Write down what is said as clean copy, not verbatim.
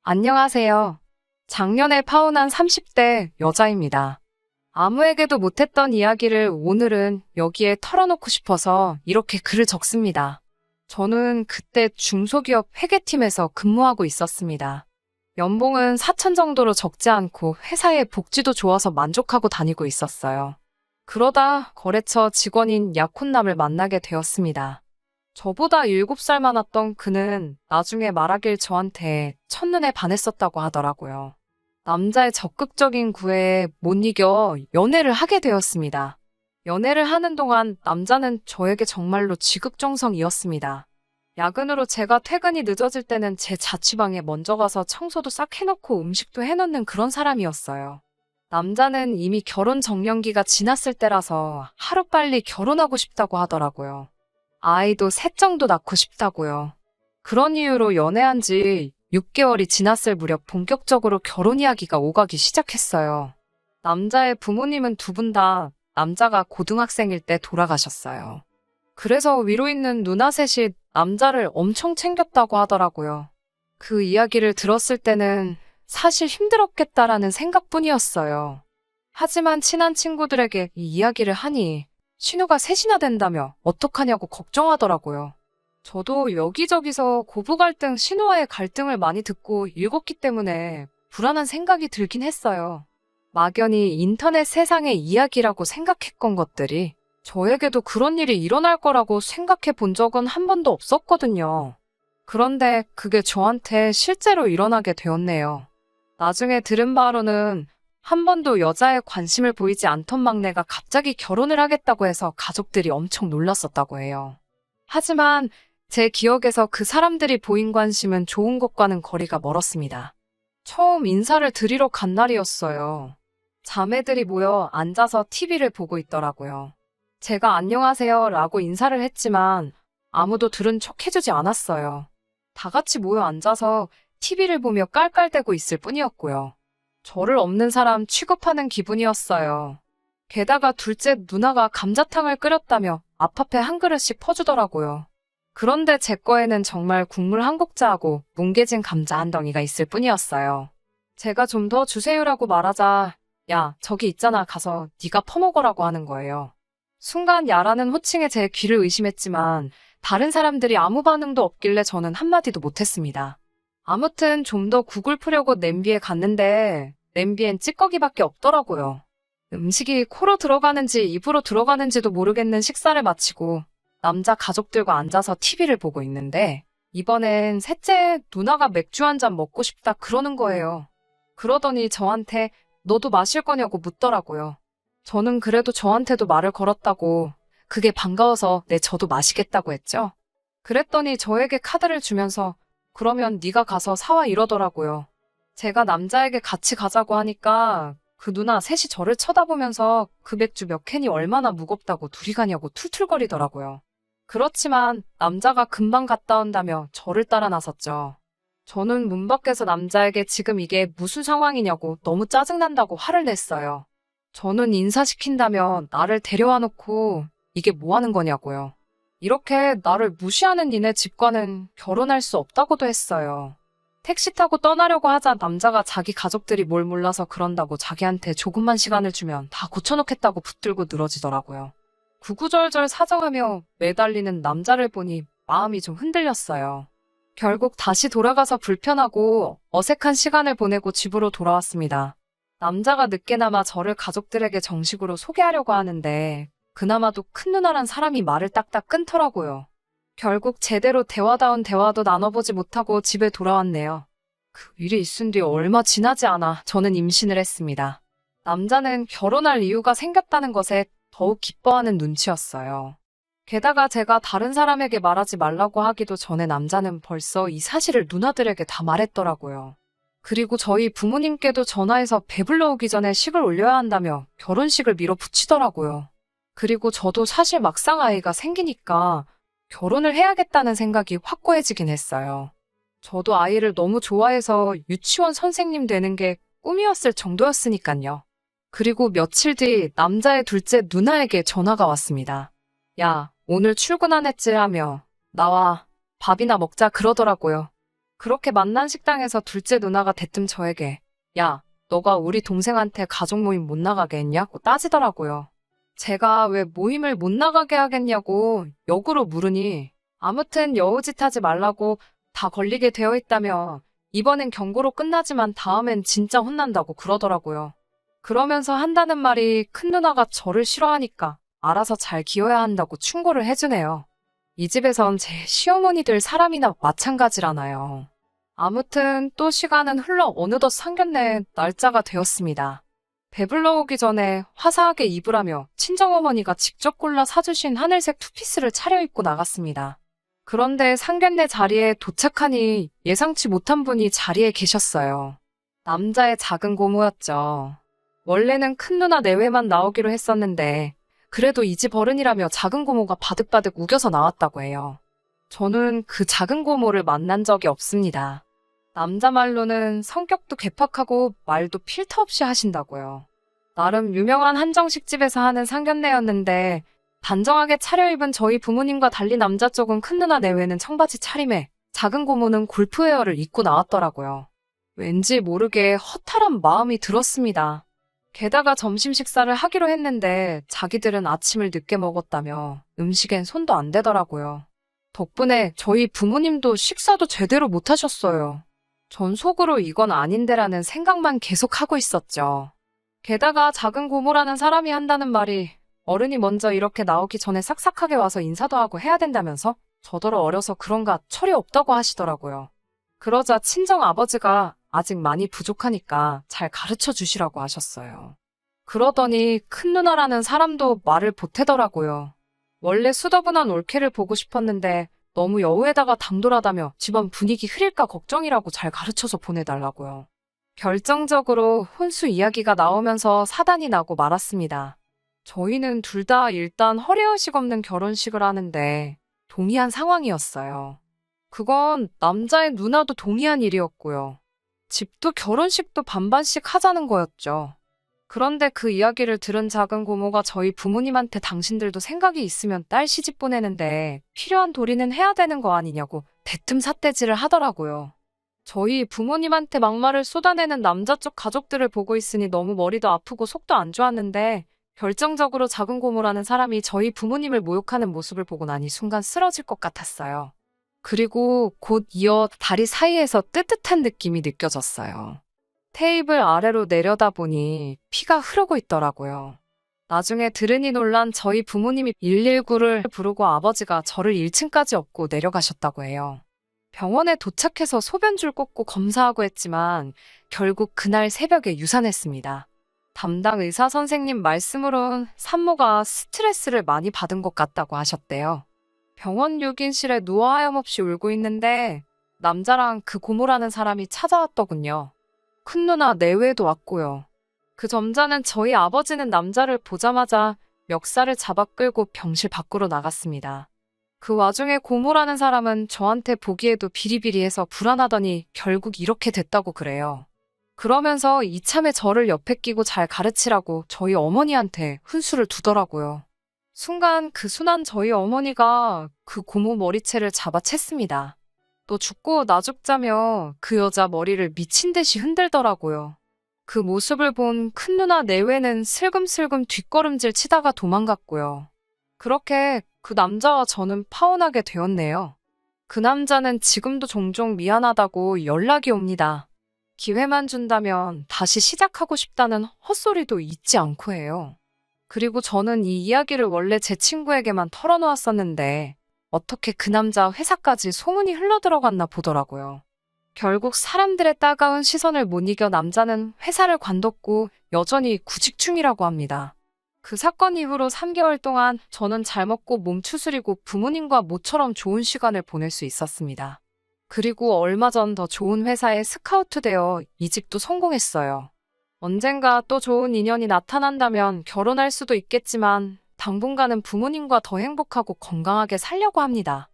안녕하세요. 작년에 파혼한 30대 여자입니다. 아무에게도 못했던 이야기를 오늘은 여기에 털어놓고 싶어서 이렇게 글을 적습니다. 저는 그때 중소기업 회계팀에서 근무하고 있었습니다. 연봉은 4천 정도로 적지 않고 회사의 복지도 좋아서 만족하고 다니고 있었어요. 그러다 거래처 직원인 약혼남을 만나게 되었습니다. 저보다 7살 많았던 그는 나중에 말하길 저한테 첫눈에 반했었다고 하더라고요. 남자의 적극적인 구애에 못 이겨 연애를 하게 되었습니다. 연애를 하는 동안 남자는 저에게 정말로 지극정성이었습니다. 야근으로 제가 퇴근이 늦어질 때는 제 자취방에 먼저 가서 청소도 싹 해놓고 음식도 해놓는 그런 사람이었어요. 남자는 이미 결혼 정년기가 지났을 때라서 하루빨리 결혼하고 싶다고 하더라고요. 아이도 셋 정도 낳고 싶다고요. 그런 이유로 연애한 지 6개월이 지났을 무렵 본격적으로 결혼 이야기가 오가기 시작했어요. 남자의 부모님은 두 분 다 남자가 고등학생일 때 돌아가셨어요. 그래서 위로 있는 누나 셋이 남자를 엄청 챙겼다고 하더라고요. 그 이야기를 들었을 때는 사실 힘들었겠다라는 생각뿐이었어요. 하지만 친한 친구들에게 이 이야기를 하니 신우가 셋이나 된다며 어떡하냐고 걱정하더라고요. 저도 여기저기서 고부 갈등, 신우와의 갈등을 많이 듣고 읽었기 때문에 불안한 생각이 들긴 했어요. 막연히 인터넷 세상의 이야기라고 생각했건 것들이 저에게도 그런 일이 일어날 거라고 생각해 본 적은 한 번도 없었거든요. 그런데 그게 저한테 실제로 일어나게 되었네요. 나중에 들은 바로는 한 번도 여자에 관심을 보이지 않던 막내가 갑자기 결혼을 하겠다고 해서 가족들이 엄청 놀랐었다고 해요. 하지만 제 기억에서 그 사람들이 보인 관심은 좋은 것과는 거리가 멀었습니다. 처음 인사를 드리러 간 날이었어요. 자매들이 모여 앉아서 TV를 보고 있더라고요. 제가 안녕하세요 라고 인사를 했지만 아무도 들은 척 해주지 않았어요. 다 같이 모여 앉아서 TV를 보며 깔깔대고 있을 뿐이었고요. 저를 없는 사람 취급하는 기분이었어요. 게다가 둘째 누나가 감자탕을 끓였다며 앞앞에 한 그릇씩 퍼주더라고요. 그런데 제 거에는 정말 국물 한 국자하고 뭉개진 감자 한 덩이가 있을 뿐이었어요. 제가 좀 더 주세요라고 말하자 야 저기 있잖아 가서 네가 퍼먹으라고 하는 거예요. 순간 야라는 호칭에 제 귀를 의심했지만 다른 사람들이 아무 반응도 없길래 저는 한마디도 못했습니다. 아무튼 좀 더 국을 풀려고 냄비에 갔는데 냄비엔 찌꺼기밖에 없더라고요. 음식이 코로 들어가는지 입으로 들어가는지도 모르겠는 식사를 마치고 남자 가족들과 앉아서 TV를 보고 있는데 이번엔 셋째 누나가 맥주 한 잔 먹고 싶다 그러는 거예요. 그러더니 저한테 너도 마실 거냐고 묻더라고요. 저는 그래도 저한테도 말을 걸었다고 그게 반가워서 네 저도 마시겠다고 했죠. 그랬더니 저에게 카드를 주면서 그러면 네가 가서 사와 이러더라고요. 제가 남자에게 같이 가자고 하니까 그 누나 셋이 저를 쳐다보면서 그 맥주 몇 캔이 얼마나 무겁다고 둘이 가냐고 툴툴거리더라고요. 그렇지만 남자가 금방 갔다 온다며 저를 따라 나섰죠. 저는 문 밖에서 남자에게 지금 이게 무슨 상황이냐고 너무 짜증난다고 화를 냈어요. 저는 인사시킨다며 나를 데려와 놓고 이게 뭐 하는 거냐고요. 이렇게 나를 무시하는 니네 집과는 결혼할 수 없다고도 했어요. 택시 타고 떠나려고 하자 남자가 자기 가족들이 뭘 몰라서 그런다고 자기한테 조금만 시간을 주면 다 고쳐놓겠다고 붙들고 늘어지더라고요. 구구절절 사정하며 매달리는 남자를 보니 마음이 좀 흔들렸어요. 결국 다시 돌아가서 불편하고 어색한 시간을 보내고 집으로 돌아왔습니다. 남자가 늦게나마 저를 가족들에게 정식으로 소개하려고 하는데 그나마도 큰 누나란 사람이 말을 딱딱 끊더라고요. 결국 제대로 대화다운 대화도 나눠보지 못하고 집에 돌아왔네요. 그 일이 있은 뒤 얼마 지나지 않아 저는 임신을 했습니다. 남자는 결혼할 이유가 생겼다는 것에 더욱 기뻐하는 눈치였어요. 게다가 제가 다른 사람에게 말하지 말라고 하기도 전에 남자는 벌써 이 사실을 누나들에게 다 말했더라고요. 그리고 저희 부모님께도 전화해서 배불러 오기 전에 식을 올려야 한다며 결혼식을 밀어붙이더라고요. 그리고 저도 사실 막상 아이가 생기니까 결혼을 해야겠다는 생각이 확고해지긴 했어요. 저도 아이를 너무 좋아해서 유치원 선생님 되는 게 꿈이었을 정도였으니까요. 그리고 며칠 뒤 남자의 둘째 누나에게 전화가 왔습니다. 야, 오늘 출근 안 했지 하며 나와 밥이나 먹자 그러더라고요. 그렇게 만난 식당에서 둘째 누나가 대뜸 저에게 야, 너가 우리 동생한테 가족 모임 못 나가게 했냐고 따지더라고요. 제가 왜 모임을 못 나가게 하겠냐고 역으로 물으니 아무튼 여우짓 하지 말라고 다 걸리게 되어 있다며 이번엔 경고로 끝나지만 다음엔 진짜 혼난다고 그러더라고요. 그러면서 한다는 말이 큰 누나가 저를 싫어하니까 알아서 잘 기어야 한다고 충고를 해주네요. 이 집에선 제 시어머니들 사람이나 마찬가지라나요. 아무튼 또 시간은 흘러 어느덧 상견례 날짜가 되었습니다. 배불러 오기 전에 화사하게 입으라며 친정어머니가 직접 골라 사주신 하늘색 투피스를 차려입고 나갔습니다. 그런데 상견례 자리에 도착하니 예상치 못한 분이 자리에 계셨어요. 남자의 작은 고모였죠. 원래는 큰 누나 내외만 나오기로 했었는데 그래도 이 집 어른이라며 작은 고모가 바득바득 우겨서 나왔다고 해요. 저는 그 작은 고모를 만난 적이 없습니다. 남자 말로는 성격도 괴팍하고 말도 필터 없이 하신다고요. 나름 유명한 한정식 집에서 하는 상견례였는데 단정하게 차려입은 저희 부모님과 달리 남자 쪽은 큰 누나 내외는 청바지 차림에 작은 고모는 골프웨어를 입고 나왔더라고요. 왠지 모르게 허탈한 마음이 들었습니다. 게다가 점심 식사를 하기로 했는데 자기들은 아침을 늦게 먹었다며 음식엔 손도 안 대더라고요. 덕분에 저희 부모님도 식사도 제대로 못 하셨어요. 전 속으로 이건 아닌데라는 생각만 계속하고 있었죠. 게다가 작은 고모라는 사람이 한다는 말이 어른이 먼저 이렇게 나오기 전에 싹싹하게 와서 인사도 하고 해야 된다면서 저더러 어려서 그런가 철이 없다고 하시더라고요. 그러자 친정 아버지가 아직 많이 부족하니까 잘 가르쳐 주시라고 하셨어요. 그러더니 큰 누나라는 사람도 말을 보태더라고요. 원래 수더분한 올케를 보고 싶었는데 너무 여우에다가 당돌하다며 집안 분위기 흐릴까 걱정이라고 잘 가르쳐서 보내달라고요. 결정적으로 혼수 이야기가 나오면서 사단이 나고 말았습니다. 저희는 둘 다 일단 허례허식 없는 결혼식을 하는데 동의한 상황이었어요. 그건 남자의 누나도 동의한 일이었고요. 집도 결혼식도 반반씩 하자는 거였죠. 그런데 그 이야기를 들은 작은 고모가 저희 부모님한테 당신들도 생각이 있으면 딸 시집 보내는데 필요한 도리는 해야 되는 거 아니냐고 대뜸 삿대질을 하더라고요. 저희 부모님한테 막말을 쏟아내는 남자 쪽 가족들을 보고 있으니 너무 머리도 아프고 속도 안 좋았는데 결정적으로 작은 고모라는 사람이 저희 부모님을 모욕하는 모습을 보고 나니 순간 쓰러질 것 같았어요. 그리고 곧 이어 다리 사이에서 뜨뜻한 느낌이 느껴졌어요. 테이블 아래로 내려다보니 피가 흐르고 있더라고요. 나중에 들으니 놀란 저희 부모님이 119를 부르고 아버지가 저를 1층까지 업고 내려가셨다고 해요. 병원에 도착해서 소변줄 꽂고 검사하고 했지만 결국 그날 새벽에 유산했습니다. 담당 의사 선생님 말씀으론 산모가 스트레스를 많이 받은 것 같다고 하셨대요. 병원 6인실에 누워 하염없이 울고 있는데 남자랑 그 고모라는 사람이 찾아왔더군요. 큰 누나 내외도 왔고요. 그 점자는 저희 아버지는 남자를 보자마자 멱살을 잡아 끌고 병실 밖으로 나갔습니다. 그 와중에 고모라는 사람은 저한테 보기에도 비리비리해서 불안하더니 결국 이렇게 됐다고 그래요. 그러면서 이참에 저를 옆에 끼고 잘 가르치라고 저희 어머니한테 훈수를 두더라고요. 순간 그 순한 저희 어머니가 그 고모 머리채를 잡아챘습니다. 너 죽고 나 죽자며 그 여자 머리를 미친 듯이 흔들더라고요. 그 모습을 본 큰 누나 내외는 슬금슬금 뒷걸음질 치다가 도망갔고요. 그렇게 그 남자와 저는 파혼하게 되었네요. 그 남자는 지금도 종종 미안하다고 연락이 옵니다. 기회만 준다면 다시 시작하고 싶다는 헛소리도 잊지 않고 해요. 그리고 저는 이 이야기를 원래 제 친구에게만 털어놓았었는데 어떻게 그 남자 회사까지 소문이 흘러들어갔나 보더라고요. 결국 사람들의 따가운 시선을 못 이겨 남자는 회사를 관뒀고 여전히 구직 중이라고 합니다. 그 사건 이후로 3개월 동안 저는 잘 먹고 몸 추스리고 부모님과 모처럼 좋은 시간을 보낼 수 있었습니다. 그리고 얼마 전 더 좋은 회사에 스카우트되어 이직도 성공했어요. 언젠가 또 좋은 인연이 나타난다면 결혼할 수도 있겠지만 당분간은 부모님과 더 행복하고 건강하게 살려고 합니다.